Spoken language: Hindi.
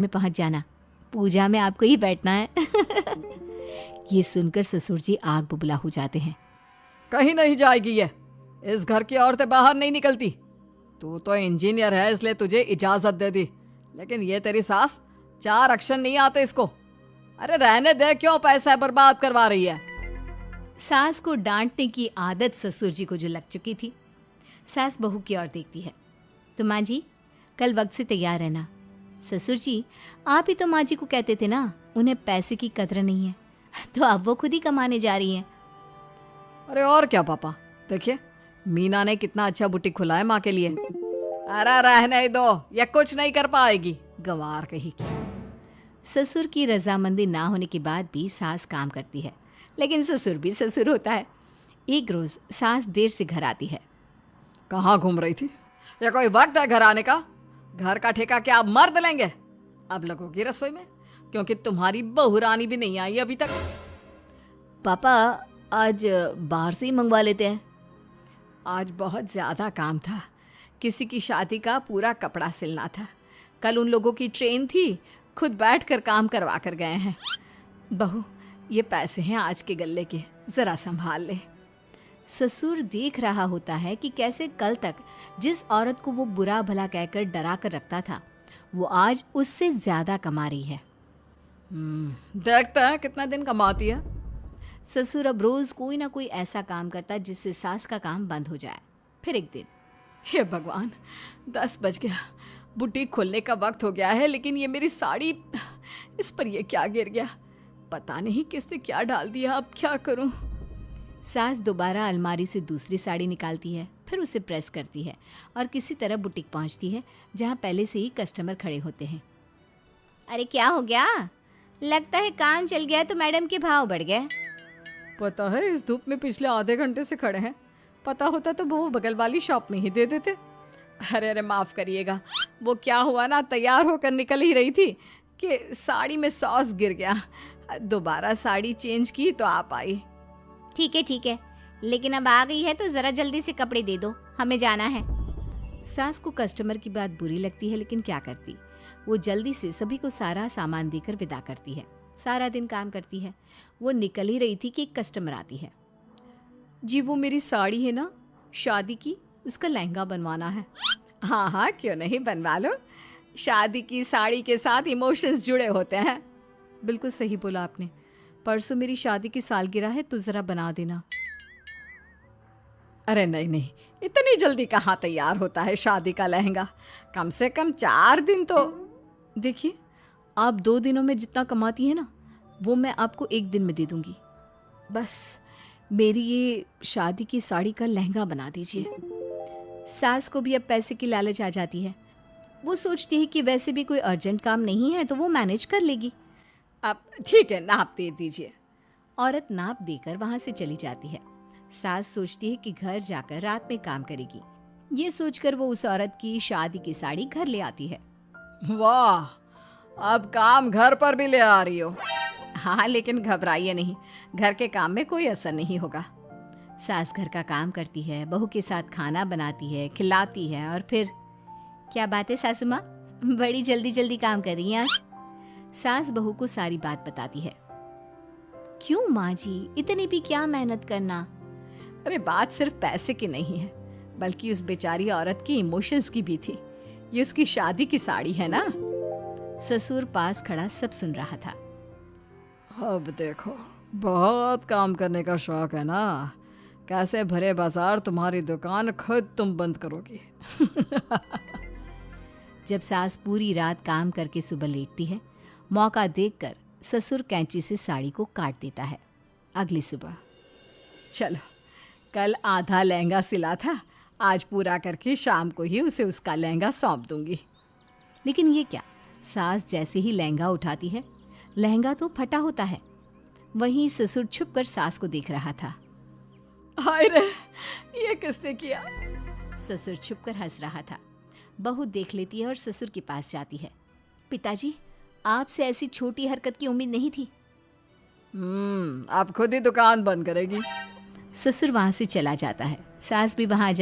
में पहुंच जाना, पूजा में आपको ही बैठना है। ये सुनकर ससुर जी आग बुबला हो जाते हैं। कहीं नहीं जाएगी ये, इस घर की औरतें बाहर नहीं निकलती। तू तो इंजीनियर है इसलिए तुझे इजाजत दे दी, लेकिन ये तेरी सास 4 अक्षर नहीं आते इसको। अरे रहने दे, क्यों पैसा बर्बाद करवा रही है। सास को डांटने की आदत ससुर जी को जो लग चुकी थी। सास बहू की ओर देखती है। तो माँ जी, कल वक्त से तैयार रहना। ससुर जी, आप ही तो माँ जी को कहते थे ना उन्हें पैसे की कदर नहीं है, तो अब वो खुद ही कमाने जा रही हैं। अरे और क्या पापा, देखिए मीना ने कितना अच्छा बुटीक खुला है माँ के लिए। अरे रहने दो, ये कुछ नहीं कर पाएगी, गंवार कहीं की। ससुर की रजामंदी ना होने के बाद भी सास काम करती है, लेकिन ससुर भी ससुर होता है। एक रोज सास देर से घर आती है। कहाँ घूम रही थी? ये कोई वक्त है घर आने का? घर का ठेका क्या आप मर्द लेंगे? अब लगोगी रसोई में, क्योंकि तुम्हारी बहू रानी भी नहीं आई अभी तक। पापा, आज बाहर से ही मंगवा लेते हैं। आज बहुत ज़्यादा काम था, किसी की शादी का पूरा कपड़ा सिलना था। कल उन लोगों की ट्रेन थी, खुद बैठ कर काम करवा कर गए हैं। बहू, ये पैसे हैं आज के गल्ले के, ज़रा संभाल ले। ससुर देख रहा होता है कि कैसे कल तक जिस औरत को वो बुरा भला कहकर डरा कर रखता था, वो आज उससे ज्यादा कमा रही है। देखते हैं कितना दिन कमाती है। ससुर अब रोज कोई ना कोई ऐसा काम करता जिससे सास का काम बंद हो जाए। फिर एक दिन, हे भगवान, 10 बज गया, बुटीक खोलने का वक्त हो गया है, लेकिन ये मेरी साड़ी, इस पर ये क्या गिर गया? पता नहीं किसने क्या डाल दिया, अब क्या करूं? सास दोबारा अलमारी से दूसरी साड़ी निकालती है, फिर उसे प्रेस करती है और किसी तरह बुटीक पहुंचती है, जहां पहले से ही कस्टमर खड़े होते हैं। अरे क्या हो गया? लगता है काम चल गया तो मैडम के भाव बढ़ गए। पता है, इस धूप में पिछले आधे घंटे से खड़े हैं। पता होता तो वो बगल वाली शॉप में ही दे देते। अरे माफ़ करिएगा, वो क्या हुआ ना, तैयार होकर निकल ही रही थी कि साड़ी में सॉस गिर गया। दोबारा साड़ी चेंज की तो आप आई। ठीक है, लेकिन अब आ गई है तो ज़रा जल्दी से कपड़े दे दो, हमें जाना है। सास को कस्टमर की बात बुरी लगती है, लेकिन क्या करती, वो जल्दी से सभी को सारा सामान देकर विदा करती है। सारा दिन काम करती है। वो निकल ही रही थी कि एक कस्टमर आती है। जी, वो मेरी साड़ी है ना शादी की, उसका लहंगा बनवाना है। हाँ हाँ, क्यों नहीं, बनवा लो। शादी की साड़ी के साथ इमोशंस जुड़े होते हैं। बिल्कुल सही बोला आपने। परसों मेरी शादी की सालगिरह है, तो ज़रा बना देना। अरे नहीं, इतनी जल्दी कहाँ तैयार होता है शादी का लहंगा? कम से कम 4 दिन तो। देखिए, आप 2 दिनों में जितना कमाती है ना, वो मैं आपको 1 दिन में दे दूंगी। बस मेरी ये शादी की साड़ी का लहंगा बना दीजिए। सास को भी अब पैसे की लालच आ जाती है। वो सोचती है कि वैसे भी कोई अर्जेंट काम नहीं है तो वो मैनेज कर लेगी। अब ठीक है, नाप दे दीजिए। औरत नाप देकर वहां से चली जाती है। सास सोचती है कि घर जाकर रात में काम करेगी। ये सोचकर वो उस औरत की शादी की साड़ी घर ले आती है। वाह, अब काम घर पर भी ले आ रही हो। हाँ, लेकिन घबराइए नहीं, घर के काम में कोई असर नहीं होगा। सास घर का काम करती है, बहू के साथ खाना बनाती है, खिलाती है, और फिर क्या बात है सासू माँ, बड़ी जल्दी जल्दी काम कर रही हैं आज। सास बहू को सारी बात बताती है। क्यों माँ जी, इतनी भी क्या मेहनत करना? अरे बात सिर्फ पैसे की नहीं है, बल्कि उस बेचारी औरत की इमोशंस की भी थी। ये उसकी शादी की साड़ी है ना। ससुर पास खड़ा सब सुन रहा था। अब देखो, बहुत काम करने का शौक है ना, कैसे भरे बाजार तुम्हारी दुकान खुद तुम बंद करोगी। जब सास पूरी रात काम करके सुबह लेटती है, मौका देखकर ससुर कैंची से साड़ी को काट देता है। अगली सुबह, चलो, कल आधा लहंगा सिला था, आज पूरा करके शाम को ही उसे उसका लहंगा सौंप दूंगी। लेकिन ये क्या, सास जैसे ही लहंगा उठाती है, लहंगा तो फटा होता है। वहीं ससुर छुपकर सास को देख रहा था। हाय रे, ये किसने किया? ससुर छुपकर हंस रहा था। बहू देख लेती है और ससुर के पास जाती है। पिताजी, आपसे ऐसी छोटी हरकत की उम्मीद नहीं थी। आप खुद ही दुकान बंद करेगी। ससुर वहां से चला जाता है। सास भी वहां